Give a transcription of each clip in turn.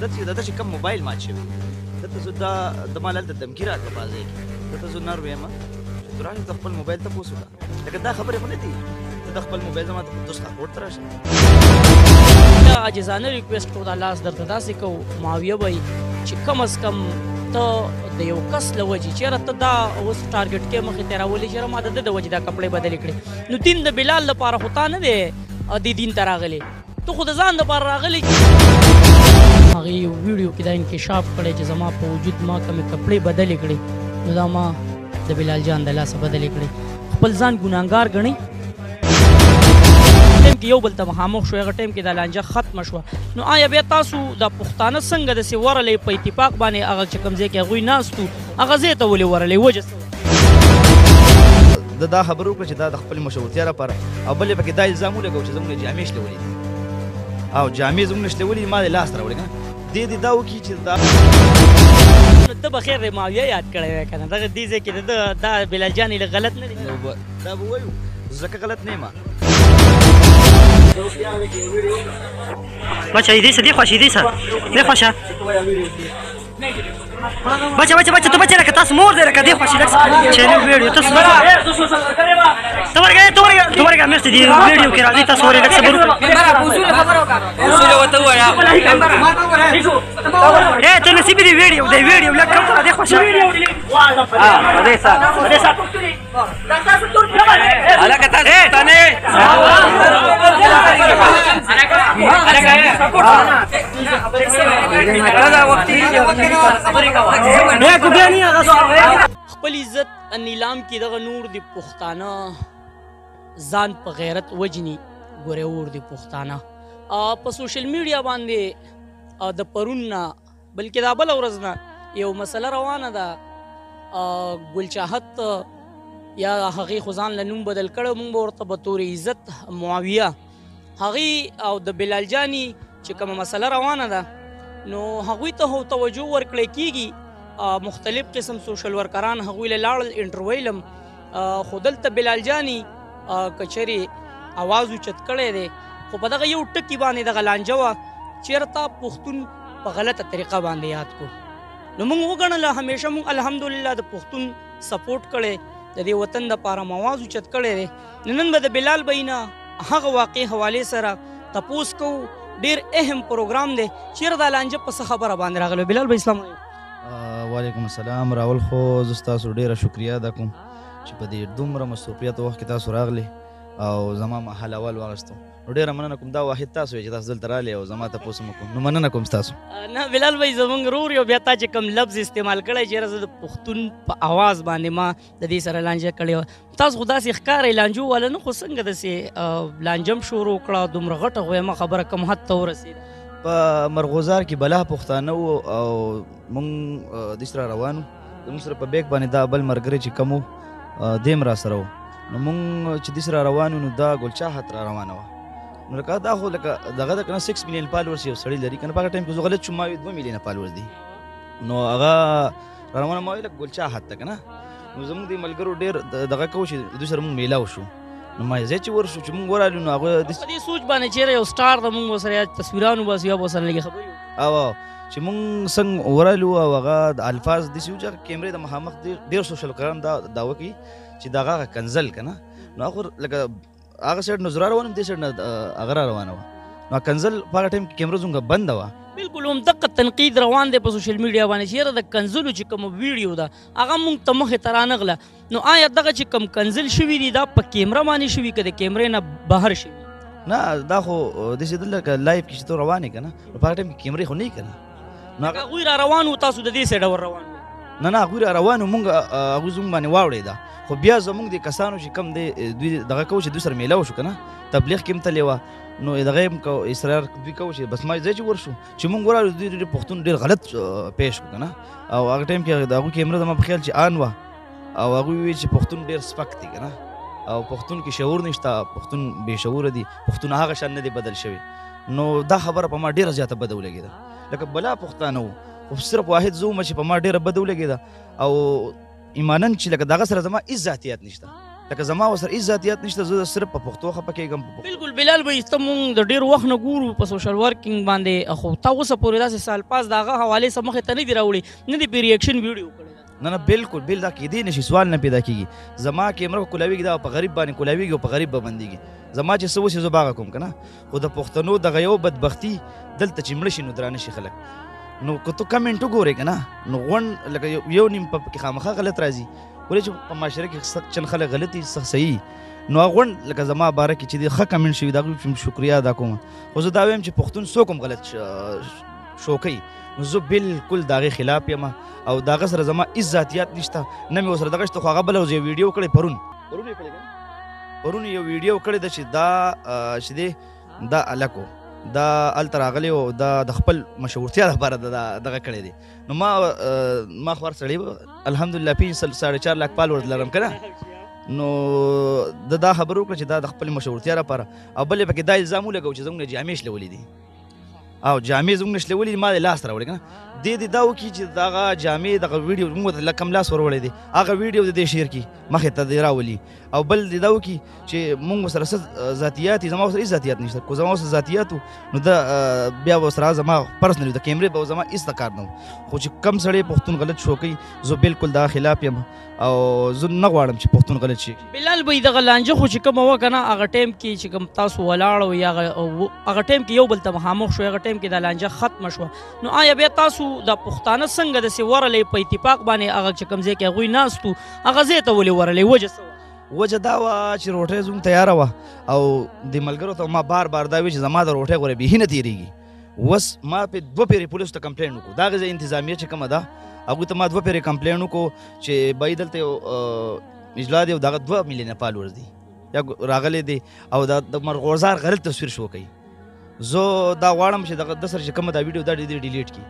دا چې کوم موبایل مات شوی دلته زه د ما هلته دمکي راکړه په ځای کې دلته زه نر ویم چې ته راشې ته خپل موبایل تپوس وکړه لکه دا خبرې خو نه دي ته د خپل موبایل زما ته قدس خاکوټ ته راشه دا عاجزانه ریکویسټ کوو دا لاس درته داسې کوو معاویه وایي چې کم از کم ته د یو کس له وجې چېرې ته دا اوس ټارګټ کې مخې ته راولې چېرې ما د ده د وجې دا کپړې بدلې کړې نو دین د بلال لپاره خو تا نه دی دې دین ته راغلی ته خو د ځان دپاره راغلی هغې یو ویډیو کې دا انکشاف کړی چې زما په وجود ما کومې کپړې بدلې کړې نو دا ما د بلال جان د لاسه بدلې کړې خپل ځان ګناهګار ګڼئ ټایم کې یو بل ته مخامخ شو هغه ټایم کې دا لانجه ختمه شوه نو آیا بیا تاسو د پښتانه څنګه داسې ورلی په اتفاق باندې هغه چې کوم ځای کې هغوی ناست وو هغه ځای ته ولې ورلی وجه څه دا خبره وکړه چې دا د خپل مشروطیه لپاره او بل یې پکې دا الزام ولګو چې زموږ جامې شلولې دي او جامې زموږ نه شلولې دي ما دې لاس راوړې که نه دې دا وکړي چې دا نو ته به خیر معاویه یاد کړی وی که نه دغه دې ځای کې د ده دا بلال جان یې غلط نه دی دا به وایو ځکه غلط نه یم بچه ایدی سه دی خوش ایدی سه دی خوشه بچه تو بچه لکه تاسو مور دی لکه دی خوشی لکه چینل ویډیو تاسو تو ورګه مرسته دی ویډیو کې راځي تاسو ورې لکه صبر اصول وته وایا ته نصیب دی ویډیو لکه کوم دی خوشه علاقه تاسو تنه خپل عزت نیلام کې دغه نور د پښتانه ځان په غیرت وجني ګورې اور د پښتانه په سوشل میډیا باندې د پرون نه بلکې دا بله ورځ نه یو مسله روانه ده ګلچاحت یا هغې خو ځان له نوم بدل کړی مونږ به ورته به طور عزت معاویه هغې او د بلال جاني چې کومه مسله روانه ده نو هغوی ته توجه ورکړی کېږي مختلف قسم سوشل ورکران هغوی له لاړل انټرویو لم خو دلته بلال جاني که چېرې اواز اوچت کړی دی خو په دغه یو ټکي باندې دغه لانجه وه چېرته پښتون په غلطه طریقه باندې یاد کړو نو موږ وګڼله همیشه موږ الحمدلله د پښتون سپورټ کړی د دې وطن دپاره مو اواز اوچت کړی دی نن به د بلال بهي نه هغه واقع حوالې سره تپوس کوو ډېر اهم پروګرام دی چېرې دا لانجه په څه خبره باندې راغلی بلال بهي اسلام علیکم وعلیکم السلام راول خو زه ستاسو ډېره شکریه ادا کوم چې په دې دومره مصروفیت وخت کې تاسو راغلي او زما محل اول واغستو نو ډېره مننه کوم دا واحد تاسو یې چې تاسو دلته راغلي او زما تپوس مو کوم نو مننه کوم ستاسو نه بلال بهي زموږ رور یو بیا تا چې کوم لفظ استعمال کړی چېرې زه د پښتون په اواز باندې ما د دې سره لانجه کړې وه تاسو خو داسې ښکارئ لانجو والا نه خو څنګه داسې لانجه هم شروع کړه دومره غټه غویمه خبره کوم حد ته ورسېده په مرغوزار کې بلا پښتانه وو او مونږ دې سره روان وو زموږ سره په بیک باندې دا بل ملګری چې کوم وو دیم را سره وو نو مونږ چې دې سره روان وو نو دا ګلچاحت را روانه وه نو لکه دا خو لکه دغه ده که نه 6 میلیون فالورس یو سړی لري که نه په هغه ټایم کې زه غلط شوم ما وی 2 میلیونه فالورس دي نو هغه را روانه ما ویل ګلچاحت ته که نه نو زموږ د ملګرو ډېر دغه کوو چې دوی سره مونږ میلاو شو نو ما ځای چې ورشو چې مونږ ورغلو نو هغه په دې سوچ باندې چېرې یو سټار د مونږ ورسره یا تصویران وباسو یا به ورسره لږې خبرې او چې مونږ څنګه ورغلو او هغه الفاظ داسې وو چې کیمرې د مخامخ ډېر سوشل کران دا دعوه کوي چې د هغه کنزل که نه نو هغه لکه هغه سایډ نه زه را روان یم دې سایډ نه هغه را روانه وه نو کنزل په هغه ټایم کې کیمره زموږ بنده وه بالکل همدغه تنقید روان دی په سوشل میډیا باندې چې یاره د کنزلو چې کومه ویډیو ده هغه موږ ته مخې ته رانغله نو آیا دغه چې کوم کنزل شوي دي دا په کیمره باندې شوي که د کیمرې نه بهر شوي نه دا خو داسې دلته لایف کې چې ته روان یې که نه نو په هغه ټایم کې کیمرې خو نه یي که نه نو هغوی را روان وو تاسو د دې سایډه ور روان وو نه هغوی را روان وو مونږ هغوی زموږ باندې واوړېده خو بیا زموږ د کسانو چې کم دی دوی دغه کوو چې دوی سره میلاو شو که نه تبلیغ کې هم تللی وه نو دغه یې هم اصرار دوی کوو چې بس ما ځای چې ورشو چې مونږ ورغلو دوی ډېر پښتون ډېر غلط پیش کړو که نه او هغه ټایم کې د هغوی کیمره زما په خیال چې آن وه او هغوی وویل چې پښتون ډېر سپک دی که نه او پښتون کې شعور نشته پښتون بې شعوره دي پښتون هغه شان نه دی بدل شوی نو دا خبره په ما ډېره زیاته بده ولګېده لکه بلا پښتانه وو خو صرف واحد زه وم چې په ما ډېره بده ولګېده او ایمانا چې لکه دغه سره زما هېڅ ذاتیت نشته لکه زما ورسره هېڅ ذاتیات نشته، زه صرف په پښتو خفه کېږم. بالکل بلال بھائی ته مونږ د ډېر وخت نه ګورو په سوشل ورکینګ باندې، خو تا اوسه پورې داسې سال پاس د هغه حوالې څه مخې ته نه دي راوړي، نه دي پرې ریاکشن ویډیو کړی؟ نه بالکل بل دا کېدی نشي، سوال نه پیدا کېږي. زما کیمره کولاویږي دا په غریب باندې کولاویږي او په غریب به بندېږي. زما چې څه وشي زه به هغه کوم که نه، خو د پښتنو دغه یو بدبختي دلته چې مړه شي نو درانه شي خلک. نو که ته کمنټ وګورې که نه، نو غونډ لکه یو نیم پکې خامخا غلط راځي، ولې چې په معاشره کې سخت چند خلک غلطي سخت صحیح. نو هغه غونډ لکه زما باره کې چې د ښه کمنټ شوي د هغوی شکریا ادا کوم. خو زه دا وایم چې پښتون څوک هم غلط شو کوي، نو زه بالکل د هغې خلاف یم او د هغه سره زما هېڅ ذاتیات نشته، نه مې ورسره دغه شته. خو هغه بله ورځ یو ویډیو کړی پرون یو ویډیو کړی ده چې دا چې دی دا هلک دا هلته راغلی او دا د خپل مشهورتیا لپاره دغه کړی دی. نو ما خو هر سړی الحمدلله 4.5 لاک فالورز لرم که نه، نو دا خبر وکړه چې دا د خپل مشهورتیا لپاره. او بل یې پکې دا الزام ولګو چې زموږ نه جامې شلولې دي او جامې زموږ نه شلولې دي، ما د لاس راوړې که نه. دې دا وکړي چې دغه جامې دغه ویډیو موږ ته لږ کم لاس ور وړی دی، هغه ویډیو د دې شیر کړي مخې ته دې راولي. او بل دې دا وکړي چې موږ ورسره څه ذاتیات دي، زما ورسره هېڅ ذاتیات نشته. که زما ورسره ذاتیات وو نو دا بیا به ورسره زما پرسنلي د کیمرې به زما هېڅ کار نه و. خو چې کم سړی پښتون غلط شو کوي، زه بالکل دغه خلاف یم او زه نه غواړم چې پښتون غلط شي. بلال بھائی دغه لانجه خو چې کومه وه که نه، هغه ټایم کې چې کوم تاسو ولاړ او یا هغه ټایم کې یو بل ته مخامخ شو، هغه ټایم کې دا لانجه ختمه شوه. نو آیا بیا تاسو د پښتانه څنګه داسې ورلی په اتفاق باندې هغه چې کوم ځای کې هغوی ناست وو هغه ځای ته ولې ورلی؟ وجه څه وه؟ وجه دا وه چې روټۍ زموږ تیاره وه او د ملګرو ته ما بار بار دا وی چې زما د روټۍ غوره بیخي نه تېرېږي. اوس ما پې 2 پیرې پولیسو ته کمپلین وکړو، د هغې ځای انتظامیه چې کومه ده هغوی ته ما 2 پیرې کمپلین وکړو چې بهی دلته یو اجلا دی او دغه 2 میلیونه فالورز دي یا راغلی دی او د مرغوزار غلط تصویر شو کوي. زه دا غواړم چې دغه د سره چې کومه دا ویډیو دا ډیلیټ کړي.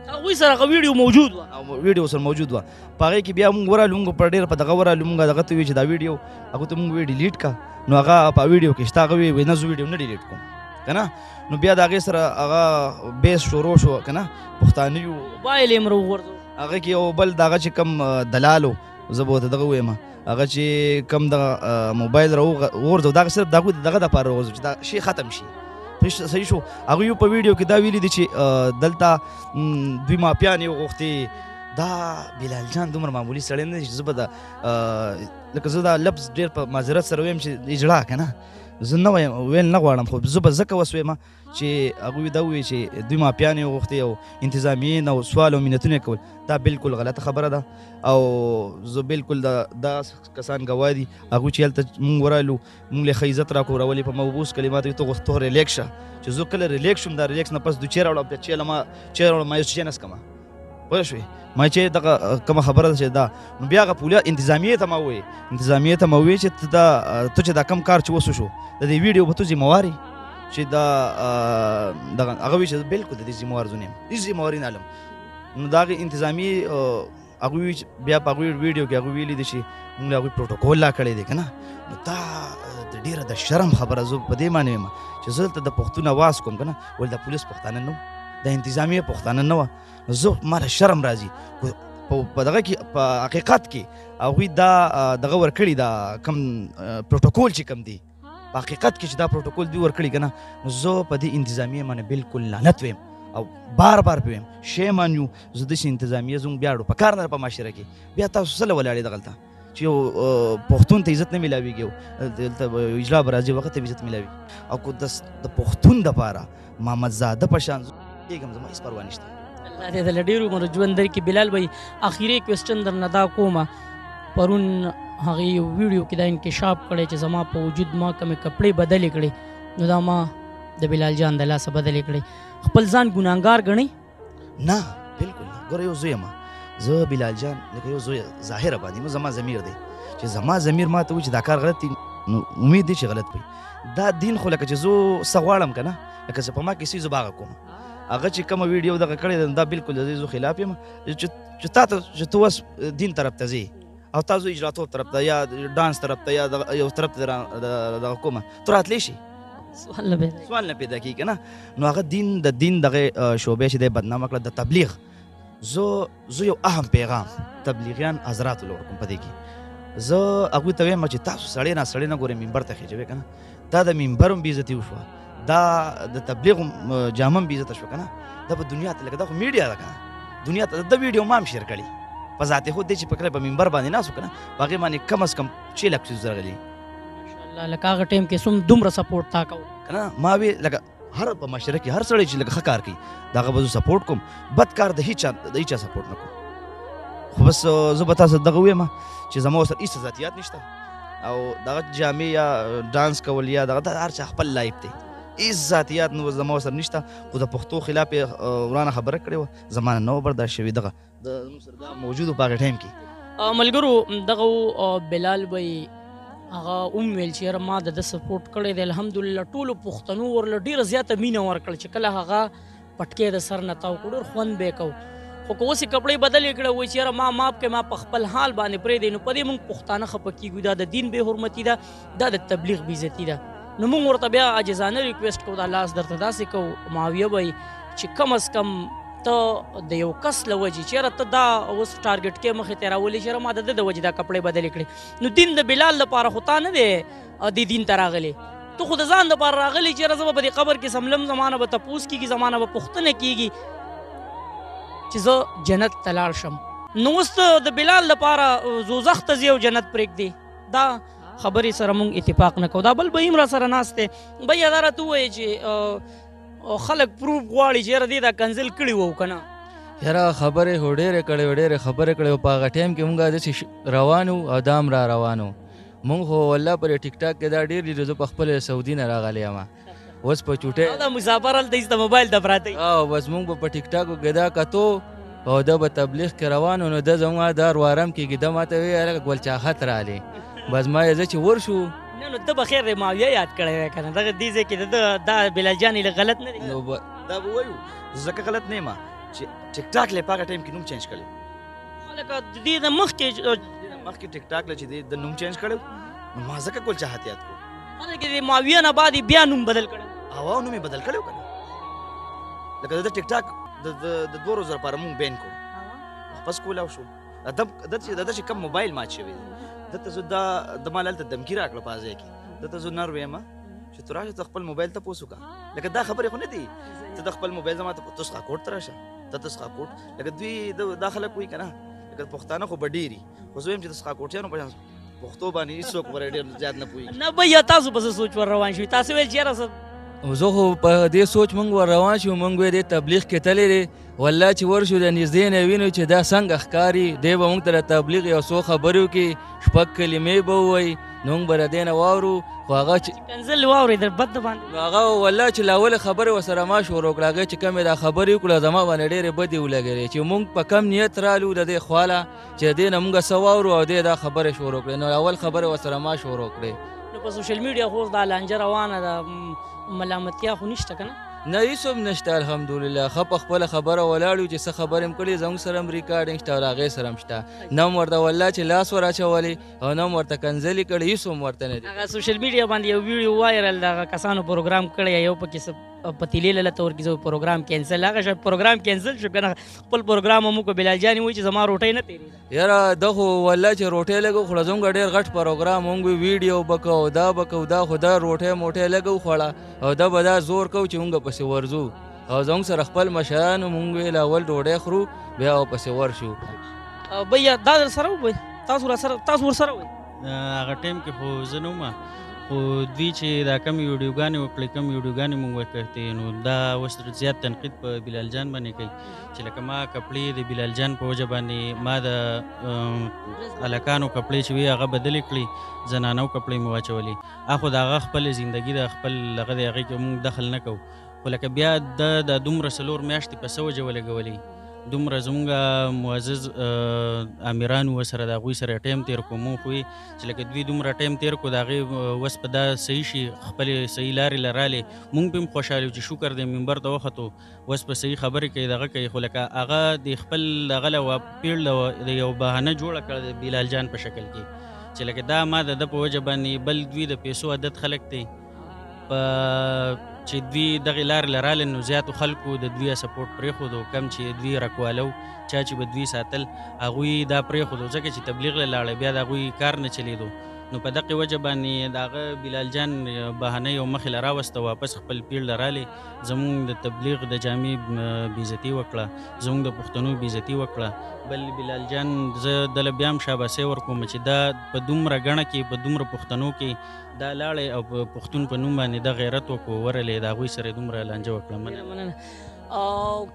هغوی سره هغه ویډیو موجود وه او ویډیو سره موجود وه، په هغې کې بیا مونږ ورالو، مونږ په ډېر په دغه ورالو، مونږ دغه ته وی چې دا ویډیو هغوی ته مونږ وی ډیلیټ کړه. نو هغه په ویډیو کې شته، هغه وی نه زه ویډیو نه ډیلیټ کوم که نه. نو بیا د هغې سره هغه بیس شروع شو که نه، پښتانه یو موبایل یې راوغورځو. هغه کې یو بل دغه چې کوم دلال و، زه به ورته دغه ویم، هغه چې کوم دغه موبایل راوغورځو، دغه صرف دغه دپاره راوغورځو چې دا شی ختم شي. صحیح شو. هغوی په ویډیو کې دا ویلي دي چې دلته دوی مافیان یې وغوښتې. دا بلال جان دومره معمولي سړی نه دی چې زه به دا لکه زه دا لفظ ډېر په معذرت سره ویم چې اجړا که نه، زه نه وایم ویل نه غواړم، خو زه به ځکه وسویم چې هغوی دا ووایي چې دوی مافیان یې وغوښتې او انتظامیې نه او سوال او منتونه یې کول. دا بالکل غلطه خبره ده او زه بالکل دا کسان ګواه دي. هغوی چې هلته مونږ ورالو، مونږ له ښه عزت راکړو، راولې په مبوس کلماتو کې ته ریلیکس شه چې زه کله ریلیکس شوم، دا ریلیکس نه پس دوی چیرې راوړم، بیا چیرې راوړم ما یو څه نه څکمه، پوه شوې. ما چې دغه کومه خبره ده چې دا، نو بیا هغه پولیس انتظامیې ته ما ووایي چې ته چې دا کم کار چې وسو شو د دې ویډیو به ته ذموار یې چې دا دغه هغه وایي چې بالکل د دې ذموار زه نه یم، هېڅ ذمواري نه لرم. نو د هغې انتظامي هغوی بیا په هغوی ویډیو کې هغوی ویلي دي چې موږ له هغوی پروټوکول لا کړی دی که نه. نو دا ډېره د شرم خبره زه په دې معنی یم چې زه دلته د پښتون اواز کوم که نه، ولې د پولیس پښتانه نه وو، د انتظامیه پښتانه نه وه. نو زه ما له شرم راځي. په دغه کې په حقیقت کې هغوی دا دغه ورکړي، دا کوم پروټوکول چې کوم دی په حقیقت کې چې دا پروټوکول دوی ورکړي که نه، نو زه په دې انتظامیه باندې بالکل لعنت ویم او بار بار پې ویم شیم آن یو. زه داسې انتظامیه زموږ بیا په کار نه په معاشره کې بیا تاسو څه له ولاړې دغلته چې یو پښتون ته عزت نه میلاویږي او دلته اجلا به راځي وخت ته عزت میلاویږي. او که د پښتون دپاره محمدزاده په شان کېږم زما هېڅ پروا نشته. الله دې د ډېر عمر ژوند درکړي. بلال بھائی اخیری کوېسچن درنه دا کومه، پرون هغې یو ویډیو کې دا انکشاف کړی چې زما په وجود ما کومې کپړې بدلې کړې، نو دا ما د بلال جان د لاسه بدلې کړې. خپل ځان ګناهګار ګڼئ؟ نه بالکل نه. ګوره یو زوی یم زه، بلال جان لکه یو زوی ظاهره باندې نو زما ضمیر دی چې زما ضمیر ما ته وایي چې دا کار غلط دی، نو امید دی چې غلط وي. دا دین خو لکه چې زه څه غواړم که نه، لکه چې په ما کې څه زه به هغه کوم. هغه چې کومه ویډیو دغه کړې ده دا بالکل د دې زه خلاف یم چې تا ته چې ته اوس دین طرف ته ځې او تاسو اجراتوب طرف ته یا ډانس طرف ته یا یو طرف ته دغه کومه ته راتلی شي، سوال نه پیدا کېږي که نه. نو هغه د دین دغه شعبې چې دی بدنامه کړه د تبلیغ. زه یو اهم پیغام تبلیغیان حضراتو له ورکوم په دې کې زه هغوی ته وایم چې تاسو سړی ناسړی نه ګورئ منبر ته خېجوئ که نه دا د منبر هم بېعزتي وشوه دا د تبلیغ جامه هم بېعزته شوه که نه دا په دنیا ته لکه دا خو میډیا ده که نه دنیا ته د ویډیو ما هم شیر کړي په ذات خود دی چې په کله په منبر باندې ناست وو که نه په هغې باندې کم از کم 6 لک ویوز راغلي ماشاءالله لکه هغه ټایم کې دومره سپورټ تا کوو که نه ما وی لکه هر په معاشره کې هر سړی چې لکه ښه کار کوي د هغه به زه سپورټ کوم بد کار د هیچا سپورټ نه کوم خو بس زه به تاسو دغه ویم چې زما ورسره هېڅ ذاتیات نشته او دغه جامې یا ډانس کول یا دغه هر چا خپل لایف دی هېڅ ذاتیات نو زما ورسره نشته خو د پښتو خلاف یې ورانه خبره کړې وه زما نه نو برداشت شوې دغه زموږ سره دا موجود و په هغې ټایم کې ملګرو دغه بلال بھائی هغه ویل چې یاره ما د ده سپورټ کړی دی الحمدلله ټولو پښتنو ورله ډېره زیاته مینه ورکړه چې کله هغه پټکی د سر نه تاو کړو ډېر خوند به یې کوو خو که اوس یې کپړې بدلې کړه وایي چې یاره ما ماف کړې ما په خپل حال باندې پرېږدی نو په دې موږ پښتانه خفه کېږو دا د دین بې حرمتي ده دا د تبلیغ بېعزتي ده نو موږ ورته بیا عاجزانه ریکویسټ کوو دا لاس درته داسې کوو معاویه به چې کم از کم ته د یو کس له وجې چې یاره ته دا اوس ټارګټ کې مخې ته راولې چې یاره ما د ده د وجې دا کپړې بدلې کړې نو دین د بلال لپاره خو تا نه دی دې دین ته راغلی ته خو د ځان دپاره راغلی چې یاره زه به په دې قبر کې سملم زمانه به تپوس کېږي زمانه به پوښتنه کېږي چې زه جنت ته لاړ شم نو اوس ته د بلال لپاره دوزخ ته ځې او جنت پرېږدې دا خبرې سره مونږ اتفاق نه کوو دا بل به هم را سره ناست دی بیا دا راته ووایې چې خلک پروف غواړي چې یاره دې دا کنزل کړي وو که نه یاره خبرې خو ډېرې کړې وې ډېرې خبرې کړې وې په هغه ټایم کې مونږ داسې روان وو او دا هم را روان وو مونږ خو والله پر ټیک ټاک کې دا ډېر دي زه په خپل سعودي نه راغلی یم اوس په چوټۍ دا مسافر هلته ایسته موبایل ته پراته او بس مونږ به په ټیک ټاکو کې دا کتو او ده به تبلیغ کې روان وو نو ده زما دا وارم کېږي ده ماته وایي هلکه ګلچاخت رالی بس ما یې زه چې ورشو نه نو ته به خیر دی معاویه یاد کړی وی که نه دغه دې ځای کې دا بلال جان یې غلط نه دی دا به وایو ځکه غلط نه یم چې ټیک ټاک له په هغه ټایم کې نوم چینج کړی لکه د دې نه مخکې ټیک ټاک له چې د نوم چینج کړی نو ما ځکه ګلچاحت یاد کړو حالانکې د معاویه نه بعد بیا نوم بدل کړی هوا نوم یې بدل کړی و که نه لکه د ټیک ټاک د 2 ورځو لپاره مونږ بین کړو واپس کولاو شو د چې کم موبایل مات شوی دی دته زه د ما هلته دمکي راکړه په ځای کې دته زه نر ویم چې ته راشه ته خپل موبایل تپوس وکړه لکه دا خبرې خو نه دي ته د خپل موبایل زما ته تسخا کوټ ته راشه ته تسخا کوټ لکه دوی دا خلک وایي که نه لکه پښتانه خو به ډېري خو زه وایم چې تسخا کوټیانو په پښتو باندې هېڅوک ورې ډېر زیات نه پوهېږي نه بیا تاسو په څه سوچ ور روان شوي تاسو ویل چې یاره زه خو په دې سوچ مونږ ور روان شو مونږ وی دې تبلیغ کې تللی دی والله چې ورشو د نږدې نه وینو چې دا څنګه ښکاري دی به مونږ ته د تبلیغ یو څو خبرې وکړي شپږ کلمې به ووایي نو مونږ به د دې نه واورو خو هغه چې کنزل واورېدل بد د باندې نو هغه والله چې له اولې خبرې ورسره ما شروع کړه هغې چې کمې دا خبرې وکړه زما باندې ډېرې بدې ولګېدې چې مونږ په کم نیت رالو د دې خواله چې د دې نه مونږ څه واورو او دې دا خبرې شروع کړې نو اول خبرې ورسره ما شروع کړې نو په سوشل میډیا خو اوس دا لانجه روانه ده ملامتیا خو نشته که نه نه هېڅ هم نشته الحمدلله ښه په خپله خبره ولاړ یو چې څه خبرې هم کړي زموږ سره هم ریکارډینګ شته او د هغې سره هم شته نه هم ورته والله چې لاس ور اچولی او نه هم ورته کنځلې کړي هېڅ هم ورته نه دي هغه سوشل میډیا باندې یو ویډیو وایرل د هغه کسانو پروګرام کړی یو پکې پتیلې له ته ورکړي زه پروګرام کینسل هغه شاید پروګرام کینسل شو که نه خپل پروګرام هم وکړو بلال جانې وایي چې زما روټۍ نه تېرېده یاره ده خو والله چې روټۍ لږ وخوړه زموږ ډېر غټ پروګرام مونږ ویډیو به کوو دا به کوو دا خو دا روټۍ موټۍ لږ وخوړه او دا به دا زور کوو چې مونږ پسې ورځو او زموږ سره خپل مشرانو مونږ ویل اول ډوډۍ خورو بیا ورپسې ورشو بیا دا در سره ووایي تاسو ورسره وایي هغه ټایم کې خو زه نه وم خو دوی چې دا کم ویډیوګانې وکړې کم ویډیوګانې مونږ وکړتې نو دا اوس زیات تنقید په بلال جان باندې کوي چې لکه ما کپړې د بلال جان په وجه باندې ما د هلکانو کپړې چې وي هغه بدلې کړي زنانو کپړې مې واچولې خو د هغه خپل زندګي د خپل هغه د هغې کې مونږ دخل نه کوو خو لکه بیا د دومره 4 میاشتې په څه وجه ولګولې دومره زمونږ معزز امیران ورسره د هغوی سره ټایم تېر کړو مونږ خو چې لکه دوی دومره ټایم تېر کړو د هغې اوس په دا صحیح شي خپلې صحیح لارې له رالې مونږ پې هم خوشحاله یو چې شکر دی منبر ته وختو اوس په صحیح خبرې کوي دغه کوي خو لکه هغه د خپل دغه له پیړ د یو بهانه جوړه کړه د بلال جان په شکل کې چې لکه دا ما د ده په وجه باندې بل دوی د پیسو عادت خلک دی په چې دوی دغې لارې له رالل نو زیاتو خلکو د دوی سپورټ پرېښودو کم چې دوی رکوالو چا چې به دوی ساتل هغوی دا پرېښودو ځکه چې تبلیغ له لاړه بیا د هغوی کار نه چلېدو نو په دغې وجه باندې د هغه بلال جان بهانه یو مخې له راوسته واپس خپل پیړ له رالې زمونږ د تبلیغ د جامې بېعزتي وکړه زمونږ د پښتنو بېعزتي وکړه بل بلال جان زه دله بیا هم شاباسۍ ورکوم چې دا په دومره ګڼه کې په دومره پښتنو کې دا لاړې او په پښتون په نوم باندې دا غیرت وکړو ورلې د هغوی سره یې دومره لانجه وکړه مننه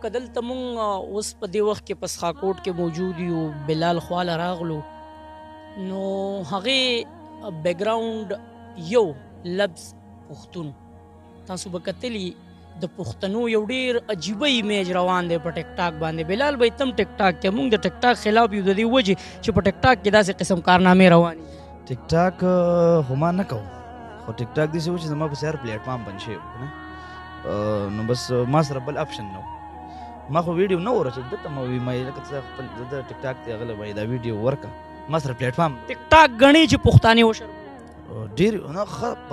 که دلته مونږ اوس په دې وخت کې په سخاکوټ کې موجود یو بلال خواله راغلو نو هغې بیکګراوند یو لفظ پښتون تاسو به کتلي د پښتنو یو ډېر عجیبه ایمیج روان دی په ټیک ټاک باندې بلال بھائی تم ټیک ټاک کې مونږ د ټیک ټاک خلاف یو د دې وجې چې په ټیک ټاک کې داسې قسم کارنامې روانې ټیک ټاک خو ما نه کوم خو ټیک ټاک داسې و چې زما پسې هر پلیټ فارم بند شوی و که نه نو بس ما سره بل اپشن نه و ما خو ویډیو نه ورچېد دلته ما وي ما لکه څه خپل د ټیک ټاک دی هغه له وایي دا ویډیو ورکړه ما سره پلیټ فارم ټیک ټاک ګڼې چې پښتانه وشرموي ډېر نه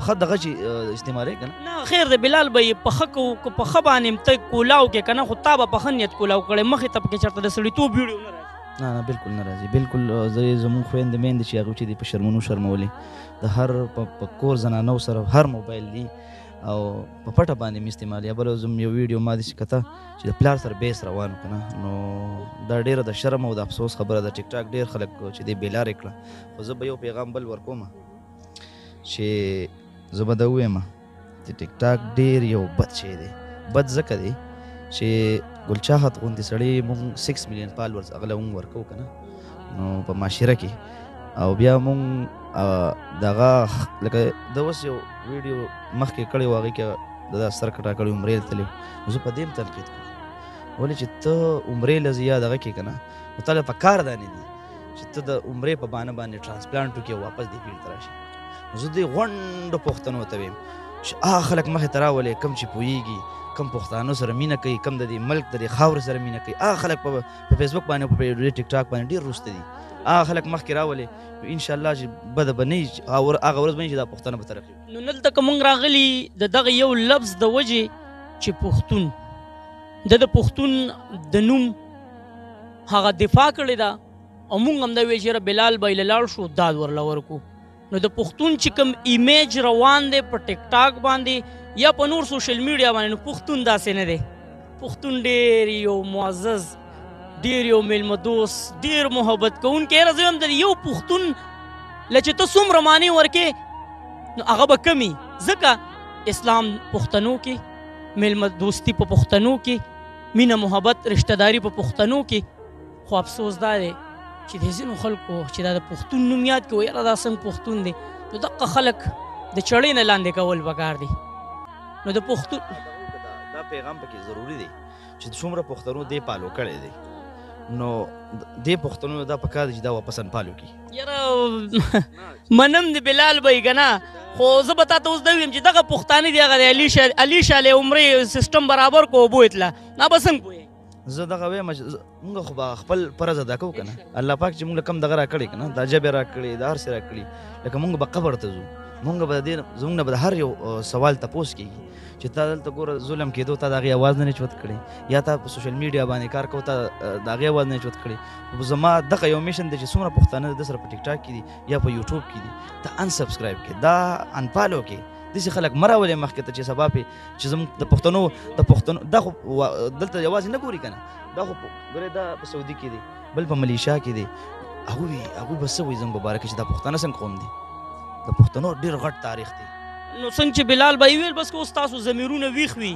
ښه دغه چې استعمالوي که نه نه خیر دی بلال به یې پخه کوو که پخه باندې ته کولاو کې که نه خو تا به پخه نیت کولاو کړی مخې ته پکې چېرته د سړیتوب ویډیو نه راځي نه بالکل نه راځي بالکل زه زموږ خویندې میندې چې هغوی چې دي په شرمونو شرمولې د هر په کور زنانو سره هر موبایل دی او په پټه باندې مې استعمالوي بله زم یو ویډیو ما داسې کته چې د پلار سره بیس روان و که نه نو دا ډېره د شرم او د افسوس خبره ده ټیک ټاک ډېر خلک چې دی بېلارې کړه خو زه به یو پیغام بل ورکوم چې زه به دا ووایم چې ټیک ټاک ډېر یو بد شی دی بد ځکه دی چې ګلچاحت غوندې سړی مونږ 6 میلیون فالورز هغه له مونږ ورکوو که نه نو په معاشره کې او بیا مونږ دغه لکه د اوس یو ویډیو مخکې کړی و هغې کې د سر کټا کړی عمرې ته تللی نو زه په دې هم تنقید کوم ولې چې ته عمرې له زیات دغه کې که نه نو تا له په کار دا نه دي چې ته د عمرې په بانه باندې ټرانسپلانټ وکړې او واپس دې فیلډ ته راشي نو زه دې غونډو پښتنو ته ویم چې هغه خلک مخې ته راولې کم چې پوهېږي کم پښتانو سره مینه کوي کم د دې ملک د دې خاورې سره مینه کوي هغه خلک په فیسبوک باندې په ټیک ټاک باندې ډېر وروسته دي هغه خلک مخکې راولې انشاءالله چې بده به نه وي هغه ورځ به نه چې دا پښتانه به ترقي وکړي نو دلته که مونږ راغلي د دغه یو لفظ د وجې چې پښتون د پښتون د نوم هغه دفاع کړې ده او مونږ هم دا ویل چې بلال بھائی له لاړ شو داد ورله ورکو نو د پښتون چې کوم ایمیج روان دی په ټیک ټاک باندې یا په نور سوشل میډیا باندې نو پښتون داسې نه دی پښتون ډېر یو معزز ډېر یو میلمه دوست ډېر محبت کوونکی یاره زه هم د یو پښتون له چې ته څومره معنی ورکې نو هغه به کمي ځکه اسلام پښتنو کې میلمه دوستي په پښتنو کې مینه محبت رشتهداري په پښتنو کې خو افسوس دا دی چې د ځینو خلکو چې دا د پښتون نوم یاد کړي یاره دا څنګه پښتون دی نو دغه خلک د چړې نه لاندې کول پکار دي نو د پښتون دا پیغام پکې ضروری دی چې څومره پښتنو دې پالو کړی دی نو دې پښتنو دا پکار دی چې دا واپس انپالو کړي یاره منم د بلال بھائی که نه خو زه به تا ته اوس دا ویم چې دغه پښتانه دی هغه د علي شاه له عمرې سیسټم برابر کو اوبو اطلاع نه به څنګه پوهېږي زه دغه وایم چې مونږ خو به خپل فرض ادا کوو که نه الله پاک چې مونږ له کم دغه راکړی که نه دا ژبې راکړې دا هر څه راکړي لکه مونږ به قبر ته ځو مونږ به زمونږ نه به د هر یو سوال تپوس کېږي چې تا دلته ګوره ظلم کېدو تا د هغې اواز نه چوت کړی یا تا په سوشل میډیا باندې کار کوو تا د هغې اواز نه چوت کړی زما دغه یو میشن دی چې څومره پښتانه د سره په ټیک ټاک کې دي یا په یوټیوب کې دي ته انسبسکرایب کړې دا انفالو کړې داسې خلک مه راولې مخکې ته چې سبا پې چې زموږ د پښتنو دا خو دلته یوازې نه ګوري که نه دا خو ګورې دا په سعودي کې دی بل په ملیشیا کې دی هغوی به څه وایي زموږ په باره کې چې دا پښتانه څنګه قوم دی د پښتنو ډېر غټ تاریخ دی نو څنګه چې بلال بھائی ویل بس که اوس تاسو ضمیرونه ویښ وي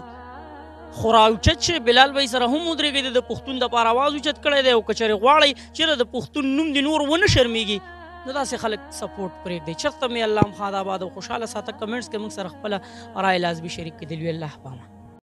خو راوچت چې بلال بھائی سره هم ودرېږئ د پښتون دپاره آواز اوچت کړی دی او که چېرې غواړئ چېرې د پښتون نوم دې نور ونه شرمېږي نو داسې خلک سپورټ پرېږدئ چېرته مې الله هم ښاد آباد او خوشحاله ساته کمنټس کې موږ سره خپله رایې لازمي شریک کړي دلوي الله پامه